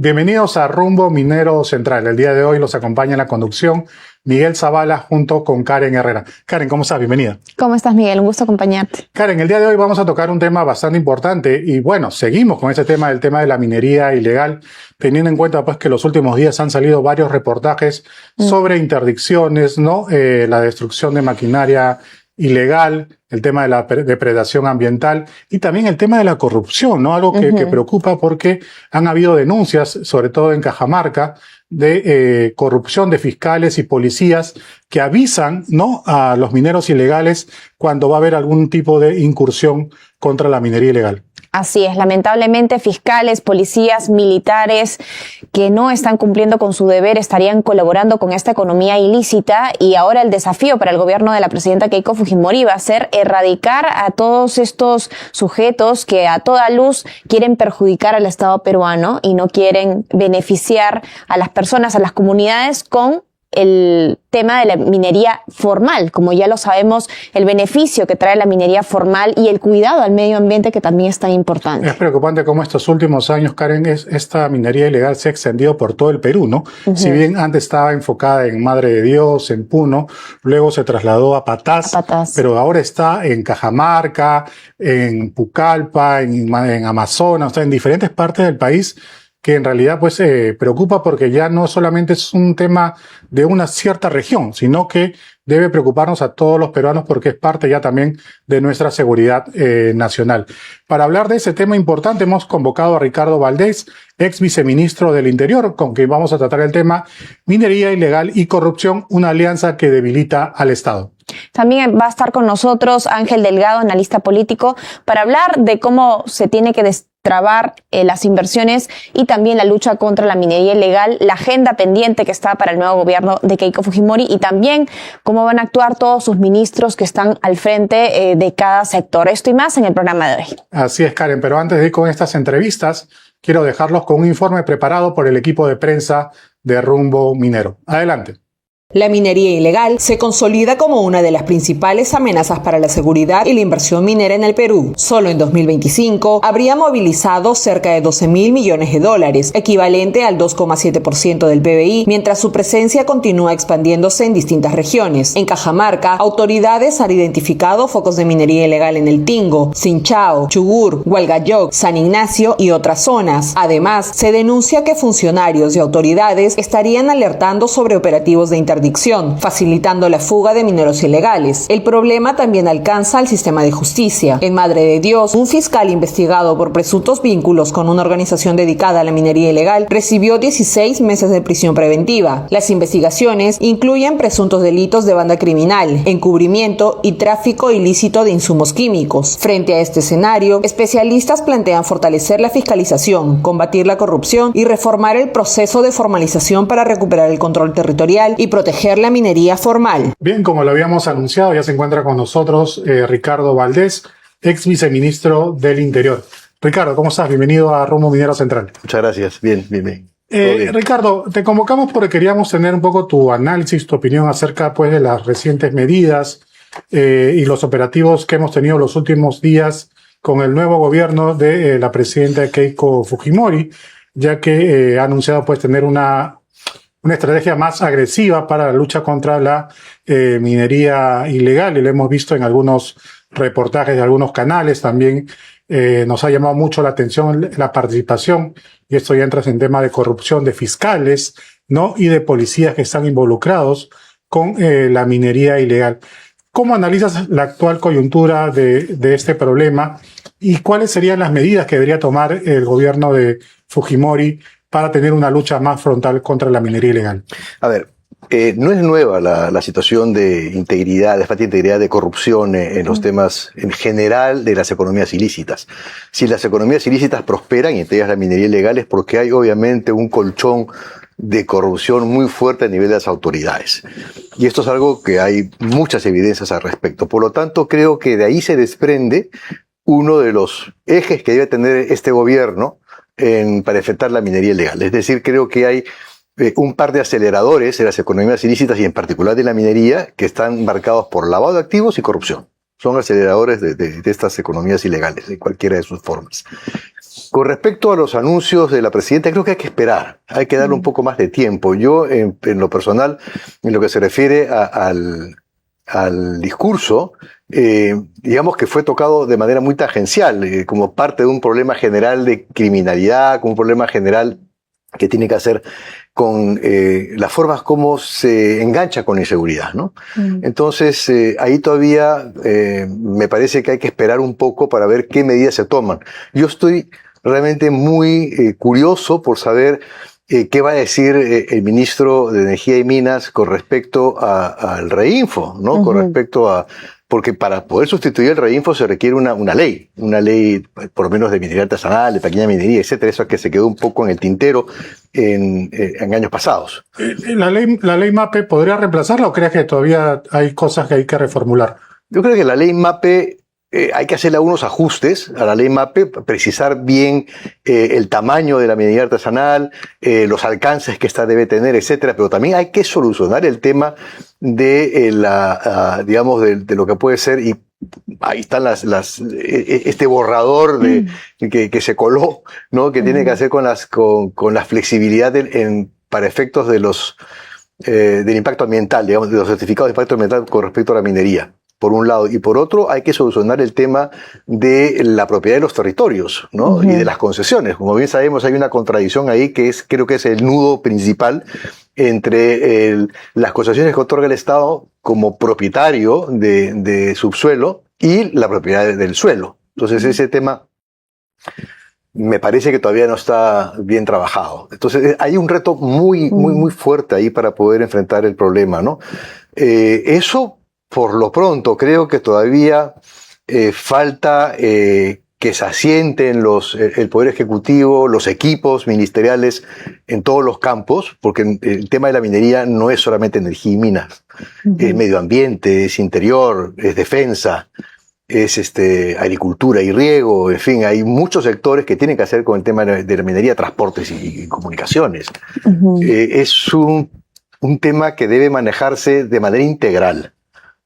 Bienvenidos a Rumbo Minero Central. El día de hoy los acompaña en la conducción Miguel Zavala junto con Karen Herrera. Karen, ¿cómo estás? Bienvenida. ¿Cómo estás, Miguel? Un gusto acompañarte. Karen, el día de hoy vamos a tocar un tema bastante importante y bueno, seguimos con ese tema, el tema de la minería ilegal, teniendo en cuenta pues que los últimos días han salido varios reportajes sobre interdicciones, ¿no? La destrucción de maquinaria ilegal, el tema de la depredación ambiental y también el tema de la corrupción, ¿no? Algo que preocupa porque han habido denuncias, sobre todo en Cajamarca, de corrupción de fiscales y policías que avisan, ¿no?, a los mineros ilegales cuando va a haber algún tipo de incursión contra la minería ilegal. Así es, lamentablemente fiscales, policías, militares que no están cumpliendo con su deber estarían colaborando con esta economía ilícita y ahora el desafío para el gobierno de la presidenta Keiko Fujimori va a ser erradicar a todos estos sujetos que a toda luz quieren perjudicar al Estado peruano y no quieren beneficiar a las personas, a las comunidades con el tema de la minería formal. Como ya lo sabemos, el beneficio que trae la minería formal y el cuidado al medio ambiente que también es tan importante. Es preocupante cómo estos últimos años, Karen, esta minería ilegal se ha extendido por todo el Perú, ¿no? Si bien antes estaba enfocada en Madre de Dios, en Puno, luego se trasladó a Patás, pero ahora está en Cajamarca, en Pucallpa, en Amazonas, o sea, en diferentes partes del país, que en realidad pues preocupa porque ya no solamente es un tema de una cierta región, sino que debe preocuparnos a todos los peruanos porque es parte ya también de nuestra seguridad nacional. Para hablar de ese tema importante hemos convocado a Ricardo Valdés, ex viceministro del Interior, con quien vamos a tratar el tema minería ilegal y corrupción, una alianza que debilita al Estado. También va a estar con nosotros Ángel Delgado, analista político, para hablar de cómo se tiene que destrabar las inversiones y también la lucha contra la minería ilegal, la agenda pendiente que está para el nuevo gobierno de Keiko Fujimori y también cómo van a actuar todos sus ministros que están al frente de cada sector. Esto y más en el programa de hoy. Así es, Karen, pero antes de ir con estas entrevistas, quiero dejarlos con un informe preparado por el equipo de prensa de Rumbo Minero. Adelante. La minería ilegal se consolida como una de las principales amenazas para la seguridad y la inversión minera en el Perú. Solo en 2025 habría movilizado cerca de 12.000 millones de dólares, equivalente al 2,7% del PBI, mientras su presencia continúa expandiéndose en distintas regiones. En Cajamarca, autoridades han identificado focos de minería ilegal en El Tingo, Sinchao, Chugur, Hualgayoc, San Ignacio y otras zonas. Además, se denuncia que funcionarios y autoridades estarían alertando sobre operativos de interdicción, facilitando la fuga de mineros ilegales. El problema también alcanza al sistema de justicia. En Madre de Dios, un fiscal investigado por presuntos vínculos con una organización dedicada a la minería ilegal recibió 16 meses de prisión preventiva. Las investigaciones incluyen presuntos delitos de banda criminal, encubrimiento y tráfico ilícito de insumos químicos. Frente a este escenario, especialistas plantean fortalecer la fiscalización, combatir la corrupción y reformar el proceso de formalización para recuperar el control territorial y proteger la minería formal. Bien, como lo habíamos anunciado, ya se encuentra con nosotros Ricardo Valdés, ex viceministro del Interior. Ricardo, ¿cómo estás? Bienvenido a Rumbo Minero Central. Muchas gracias. Bien. Ricardo, te convocamos porque queríamos tener un poco tu análisis, tu opinión acerca pues de las recientes medidas y los operativos que hemos tenido los últimos días con el nuevo gobierno de la presidenta Keiko Fujimori, ya que ha anunciado pues tener una estrategia más agresiva para la lucha contra la minería ilegal, y lo hemos visto en algunos reportajes de algunos canales. También nos ha llamado mucho la atención la participación, y esto ya entra en tema de corrupción de fiscales, ¿no?, y de policías que están involucrados con la minería ilegal. ¿Cómo analizas la actual coyuntura de este problema y cuáles serían las medidas que debería tomar el gobierno de Fujimori para tener una lucha más frontal contra la minería ilegal? A ver, no es nueva la situación de integridad, de falta de integridad, de corrupción en los temas en general de las economías ilícitas. Si las economías ilícitas prosperan, y entre ellas la minería ilegal, es porque hay obviamente un colchón de corrupción muy fuerte a nivel de las autoridades. Y esto es algo que hay muchas evidencias al respecto. Por lo tanto, creo que de ahí se desprende uno de los ejes que debe tener este gobierno para enfrentar la minería ilegal. Es decir, creo que hay un par de aceleradores en las economías ilícitas y en particular de la minería que están marcados por lavado de activos y corrupción. Son aceleradores de estas economías ilegales, en cualquiera de sus formas. Con respecto a los anuncios de la presidenta, creo que hay que esperar, hay que darle un poco más de tiempo. Yo, en lo personal, en lo que se refiere al discurso, digamos que fue tocado de manera muy tangencial, como parte de un problema general de criminalidad, como un problema general que tiene que hacer con las formas como se engancha con la inseguridad, ¿no? Entonces, ahí todavía me parece que hay que esperar un poco para ver qué medidas se toman. Yo estoy realmente muy curioso por saber qué va a decir el ministro de Energía y Minas con respecto al Reinfo, ¿no? Con respecto a... Porque para poder sustituir el Reinfo se requiere una ley por lo menos de minería artesanal, de pequeña minería, etcétera. Eso es que se quedó un poco en el tintero en años pasados. ¿La ley MAPE podría reemplazarla o crees que todavía hay cosas que hay que reformular? Yo creo que la ley MAPE hay que hacerle algunos ajustes a la ley MAPE, precisar bien el tamaño de la minería artesanal, los alcances que esta debe tener, etcétera, pero también hay que solucionar el tema de digamos, de lo que puede ser, y ahí están este borrador que se coló, ¿no? Que tiene que hacer con la flexibilidad para efectos de del impacto ambiental, digamos, de los certificados de impacto ambiental con respecto a la minería, por un lado, y por otro hay que solucionar el tema de la propiedad de los territorios, ¿no? Y de las concesiones. Como bien sabemos, hay una contradicción ahí que creo que es el nudo principal entre las concesiones que otorga el Estado como propietario de subsuelo y la propiedad del suelo. Entonces ese tema me parece que todavía no está bien trabajado. Entonces hay un reto muy fuerte ahí para poder enfrentar el problema, ¿no? Eso, por lo pronto, creo que todavía falta que se asienten el Poder Ejecutivo, los equipos ministeriales en todos los campos, porque el tema de la minería no es solamente energía y minas, es medio ambiente, es interior, es defensa, es agricultura y riego, en fin, hay muchos sectores que tienen que hacer con el tema de la minería, transportes y comunicaciones. Es un tema que debe manejarse de manera integral,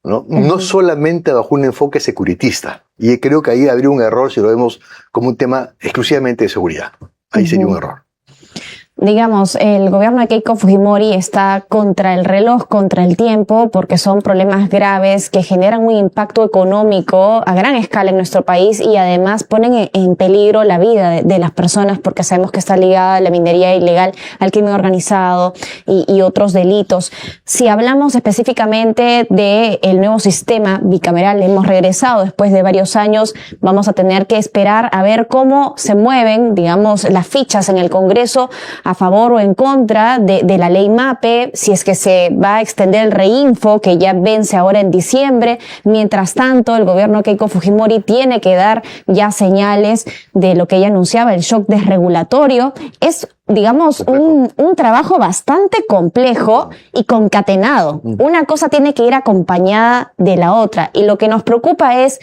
¿no? No solamente bajo un enfoque securitista. Y creo que ahí habría un error si lo vemos como un tema exclusivamente de seguridad. Ahí sería un error. Digamos, el gobierno de Keiko Fujimori está contra el reloj, contra el tiempo, porque son problemas graves que generan un impacto económico a gran escala en nuestro país y además ponen en peligro la vida de las personas, porque sabemos que está ligada la minería ilegal al crimen organizado y otros delitos. Si hablamos específicamente del nuevo sistema bicameral, hemos regresado después de varios años, vamos a tener que esperar a ver cómo se mueven, digamos, las fichas en el Congreso a favor o en contra de la ley MAPE, si es que se va a extender el Reinfo, que ya vence ahora en diciembre. Mientras tanto, el gobierno de Keiko Fujimori tiene que dar ya señales de lo que ella anunciaba, el shock desregulatorio. Es, digamos, un trabajo bastante complejo y concatenado. Una cosa tiene que ir acompañada de la otra. Y lo que nos preocupa es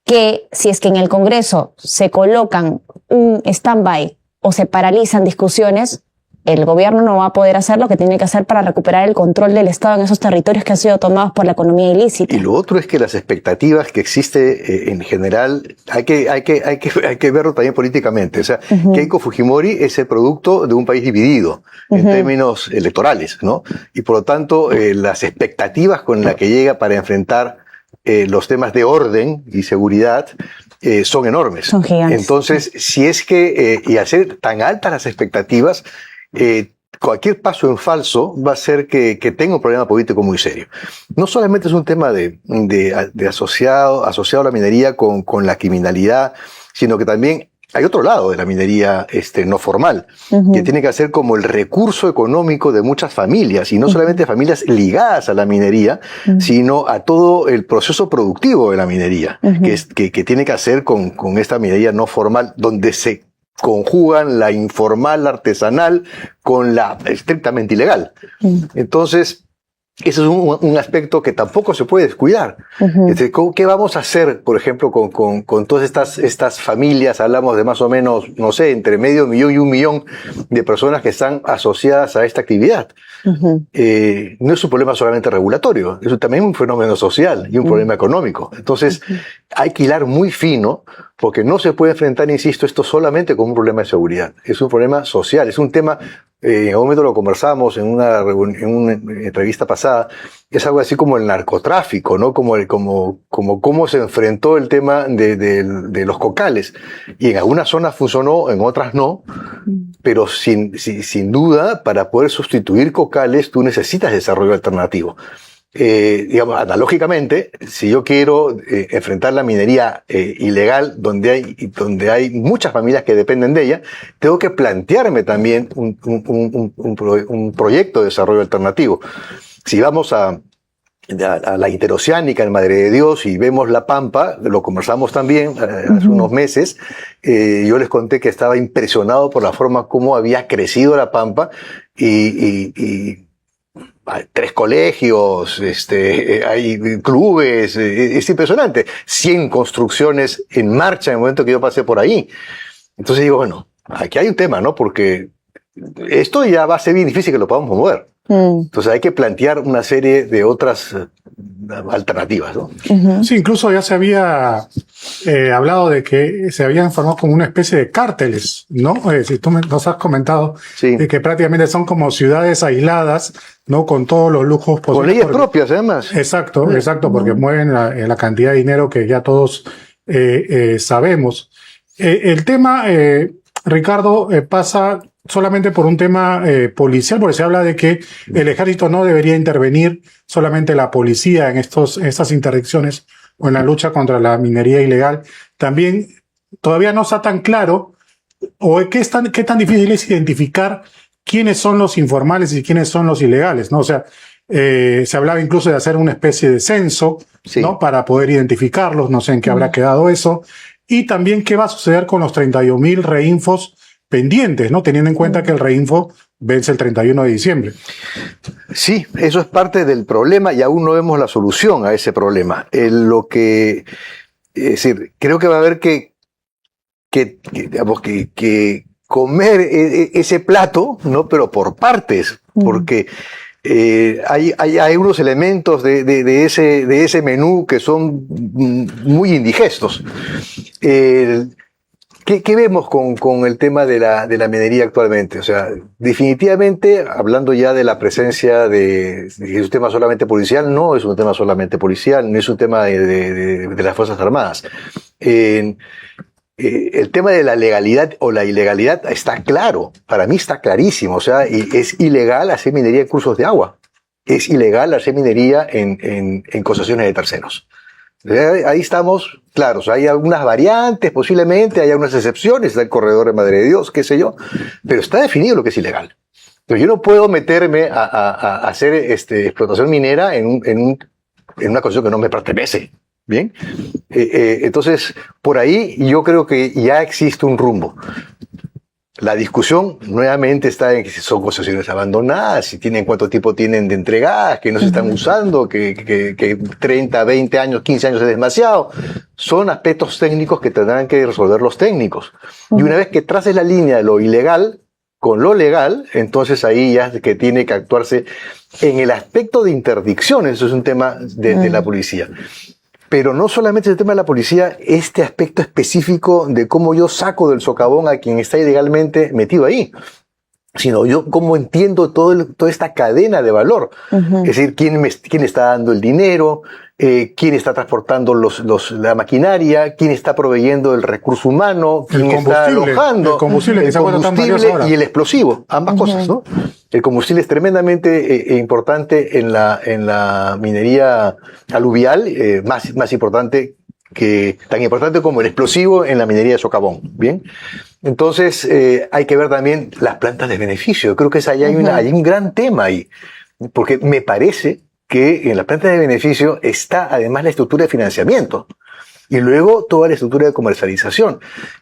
que si es que en el Congreso se colocan un stand-by o se paralizan discusiones, el gobierno no va a poder hacer lo que tiene que hacer para recuperar el control del Estado en esos territorios que han sido tomados por la economía ilícita. Y lo otro es que las expectativas que existe en general, hay que verlo también políticamente. O sea, Keiko Fujimori es el producto de un país dividido en términos electorales, ¿no? Y por lo tanto, las expectativas con las que llega para enfrentar los temas de orden y seguridad son enormes. Son gigantes. Entonces, si es que, y al ser tan altas las expectativas, cualquier paso en falso va a hacer que tenga un problema político muy serio. No solamente es un tema de asociado a la minería con la criminalidad, sino que también hay otro lado de la minería no formal, que tiene que hacer como el recurso económico de muchas familias, y no solamente familias ligadas a la minería, sino a todo el proceso productivo de la minería, que tiene que hacer con esta minería no formal, donde se conjugan la informal, la artesanal, con la estrictamente ilegal. Entonces, Ese es un aspecto que tampoco se puede descuidar. ¿Qué vamos a hacer, por ejemplo, con todas estas familias? Hablamos de más o menos, no sé, entre 500.000 y 1 millón de personas que están asociadas a esta actividad. No es un problema solamente regulatorio, es también un fenómeno social y un problema económico. Entonces, hay que hilar muy fino, porque no se puede enfrentar, insisto, esto solamente como un problema de seguridad. Es un problema social, es un tema, en algún momento lo conversamos en una entrevista pasada, es algo así como el narcotráfico, ¿no? Como cómo se enfrentó el tema de los cocales. Y en algunas zonas funcionó, en otras no, pero sin duda, para poder sustituir cocales, tú necesitas desarrollo alternativo. Digamos, analógicamente, si yo quiero enfrentar la minería ilegal, donde hay muchas familias que dependen de ella, tengo que plantearme también un proyecto de desarrollo alternativo. Si vamos a la interoceánica, en Madre de Dios, y vemos la Pampa, lo conversamos también hace unos meses, yo les conté que estaba impresionado por la forma como había crecido la Pampa, y 3 colegios, hay clubes, es impresionante. 100 construcciones en marcha en el momento que yo pasé por ahí. Entonces digo, bueno, aquí hay un tema, ¿no? Porque esto ya va a ser bien difícil que lo podamos mover. Entonces hay que plantear una serie de otras alternativas, ¿no? Sí, incluso ya se había hablado de que se habían formado como una especie de cárteles, ¿no? Si tú nos has comentado, sí, de que prácticamente son como ciudades aisladas, ¿no? Con todos los lujos posibles. Con leyes propias, además. Exacto, porque mueven la cantidad de dinero que ya todos sabemos. El tema, Ricardo, pasa solamente por un tema policial, porque se habla de que el ejército no debería intervenir, solamente la policía en estas interdicciones o en la lucha contra la minería ilegal. También todavía no está tan claro, o qué tan difícil es identificar quiénes son los informales y quiénes son los ilegales, ¿no? O sea, se hablaba incluso de hacer una especie de censo, sí, ¿no? Para poder identificarlos, no sé en qué habrá quedado eso. Y también qué va a suceder con los 31.000 reinfos pendientes, ¿no? Teniendo en cuenta que el reinfo vence el 31 de diciembre. Sí, eso es parte del problema y aún no vemos la solución a ese problema. Es decir, creo que va a haber que comer ese plato, ¿no? Pero por partes, porque hay unos elementos de ese menú que son muy indigestos. ¿Qué vemos con el tema de la minería actualmente? O sea, definitivamente, hablando ya de la presencia es un tema solamente policial, no es un tema solamente policial, no es un tema de las Fuerzas Armadas. El tema de la legalidad o la ilegalidad está claro, para mí está clarísimo. O sea, es ilegal hacer minería en cursos de agua, es ilegal hacer minería en concesiones de terceros. Ahí estamos claros, hay algunas variantes posiblemente, hay algunas excepciones, está el corredor de Madre de Dios, qué sé yo, pero está definido lo que es ilegal. Entonces yo no puedo meterme a hacer explotación minera en una concesión que no me pertenece. Bien, entonces por ahí yo creo que ya existe un rumbo. La discusión nuevamente está en que si son concesiones abandonadas, si cuánto tiempo tienen de entregadas, que no se están usando, que 30, 20 años, 15 años es demasiado. Son aspectos técnicos que tendrán que resolver los técnicos. Y una vez que traces la línea de lo ilegal con lo legal, entonces ahí ya es que tiene que actuarse en el aspecto de interdicción. Eso es un tema de la policía. Pero no solamente el tema de la policía, este aspecto específico de cómo yo saco del socavón a quien está ilegalmente metido ahí, sino yo cómo entiendo toda esta cadena de valor. Es decir, quién está dando el dinero, quién está transportando la maquinaria, quién está proveyendo el recurso humano, quién está alojando el combustible y el explosivo, ambas cosas, ¿no? El combustible es tremendamente importante en la minería aluvial, más importante tan importante como el explosivo en la minería de socavón, ¿bien? Entonces, hay que ver también las plantas de beneficio. Creo que hay un gran tema ahí, porque me parece que en la planta de beneficio está además la estructura de financiamiento. y luego toda la estructura de comercialización.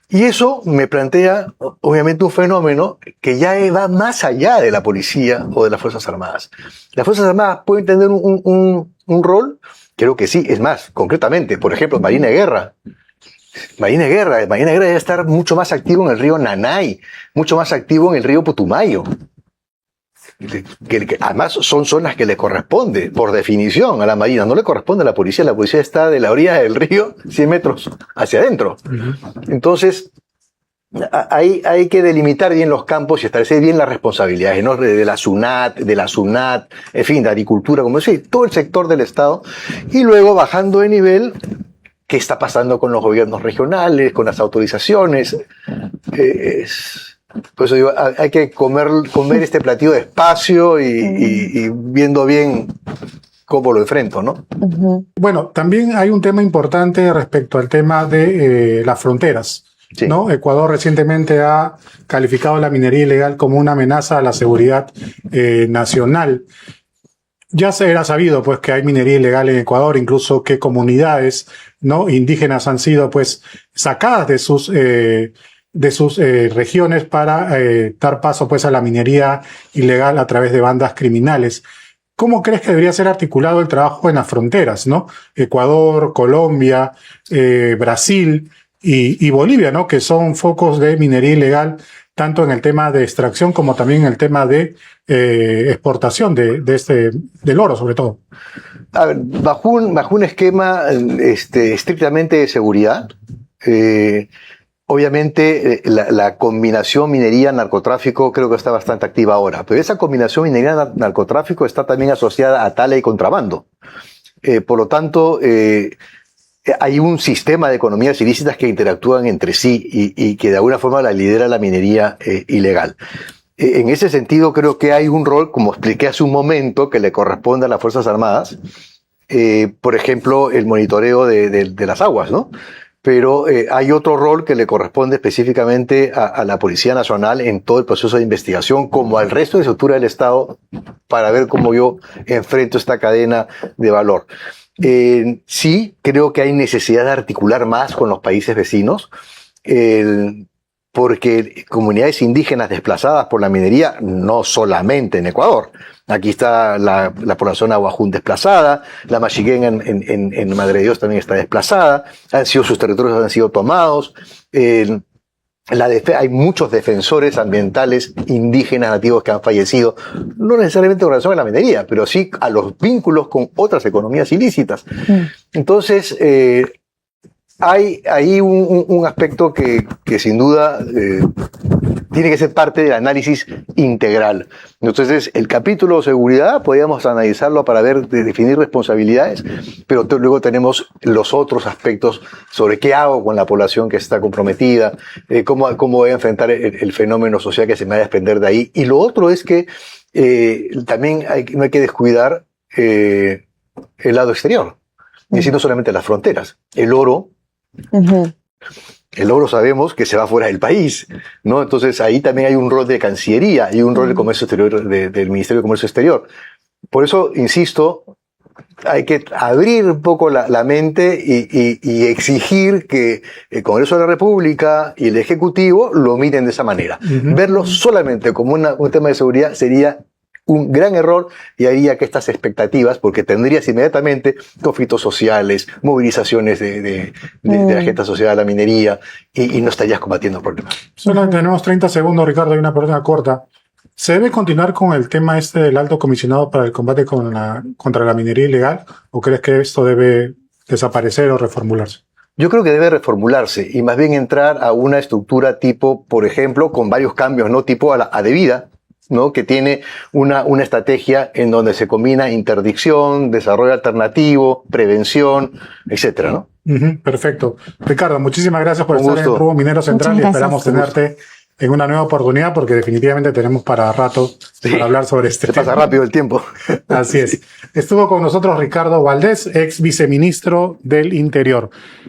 Y eso me plantea, obviamente, un fenómeno que ya va más allá de la policía o de las Fuerzas Armadas. Las Fuerzas Armadas pueden tener un rol, creo que sí, es más, concretamente, por ejemplo, Marina de Guerra. Marina de Guerra debe estar mucho más activo en el río Nanay, mucho más activo en el río Putumayo. Que además son zonas que le corresponde, por definición, a la Marina. No le corresponde a la policía está de la orilla del río 100 metros hacia adentro. Entonces, hay que delimitar bien los campos y establecer bien las responsabilidades, ¿no? De la SUNAT, en fin, de agricultura, como decía, todo el sector del Estado, y luego bajando de nivel, ¿qué está pasando con los gobiernos regionales, con las autorizaciones? Por eso digo, hay que comer este platillo despacio y viendo bien cómo lo enfrento, ¿no? Bueno, también hay un tema importante respecto al tema de las fronteras, sí, ¿no? Ecuador recientemente ha calificado la minería ilegal como una amenaza a la seguridad nacional. Ya se era sabido, pues, que hay minería ilegal en Ecuador, incluso que comunidades, ¿no?, indígenas han sido, pues, sacadas de sus regiones para dar paso, pues, a la minería ilegal a través de bandas criminales. ¿Cómo crees que debería ser articulado el trabajo en las fronteras, ¿no? Ecuador, Colombia, Brasil y Bolivia, ¿no?, que son focos de minería ilegal, tanto en el tema de extracción como también en el tema de exportación del oro, sobre todo. A ver, bajo un esquema estrictamente de seguridad, obviamente la combinación minería-narcotráfico creo que está bastante activa ahora, pero esa combinación minería-narcotráfico está también asociada a tala y contrabando. Por lo tanto, hay un sistema de economías ilícitas que interactúan entre sí y que de alguna forma la lidera la minería ilegal. En ese sentido, creo que hay un rol, como expliqué hace un momento, que le corresponde a las Fuerzas Armadas. Por ejemplo, el monitoreo de las aguas, ¿no? Pero hay otro rol que le corresponde específicamente a la Policía Nacional en todo el proceso de investigación, como al resto de estructura del Estado, para ver cómo yo enfrento esta cadena de valor. Sí, creo que hay necesidad de articular más con los países vecinos, porque comunidades indígenas desplazadas por la minería, no solamente en Ecuador. Aquí está la población aguajún desplazada, la Mashiguén en Madre de Dios también está desplazada, sus territorios han sido tomados. Hay muchos defensores ambientales indígenas nativos que han fallecido, no necesariamente en relación a la minería, pero sí a los vínculos con otras economías ilícitas. Entonces, hay ahí un aspecto que sin duda tiene que ser parte del análisis integral. Entonces, el capítulo de seguridad podríamos analizarlo para definir responsabilidades, pero luego tenemos los otros aspectos sobre qué hago con la población que está comprometida, cómo voy a enfrentar el fenómeno social que se me va a desprender de ahí. Y lo otro es que también no hay que descuidar el lado exterior, es decir, no solamente las fronteras. El oro sabemos que se va fuera del país, ¿no? Entonces ahí también hay un rol de Cancillería y un rol de comercio exterior, del Ministerio de Comercio Exterior. Por eso, insisto, hay que abrir un poco la mente y exigir que el Congreso de la República y el Ejecutivo lo miren de esa manera. Verlo solamente como un tema de seguridad sería un gran error y haría que estas expectativas, porque tendrías inmediatamente conflictos sociales, movilizaciones de la gente asociada a la minería y no estarías combatiendo el problema. Solo tenemos 30 segundos, Ricardo, hay una pregunta corta. ¿Se debe continuar con el tema del alto comisionado para el combate contra la minería ilegal o crees que esto debe desaparecer o reformularse? Yo creo que debe reformularse y más bien entrar a una estructura tipo, por ejemplo, con varios cambios, ¿no? Tipo a Devida, ¿no? Que tiene una estrategia en donde se combina interdicción, desarrollo alternativo, prevención, etcétera, ¿no? Perfecto. Ricardo, muchísimas gracias por estar en Rumbo Minero Central y esperamos tenerte en una nueva oportunidad porque definitivamente tenemos para rato para hablar sobre este tema. Se pasa rápido el tiempo. Así es. Estuvo con nosotros Ricardo Valdés, ex viceministro del Interior.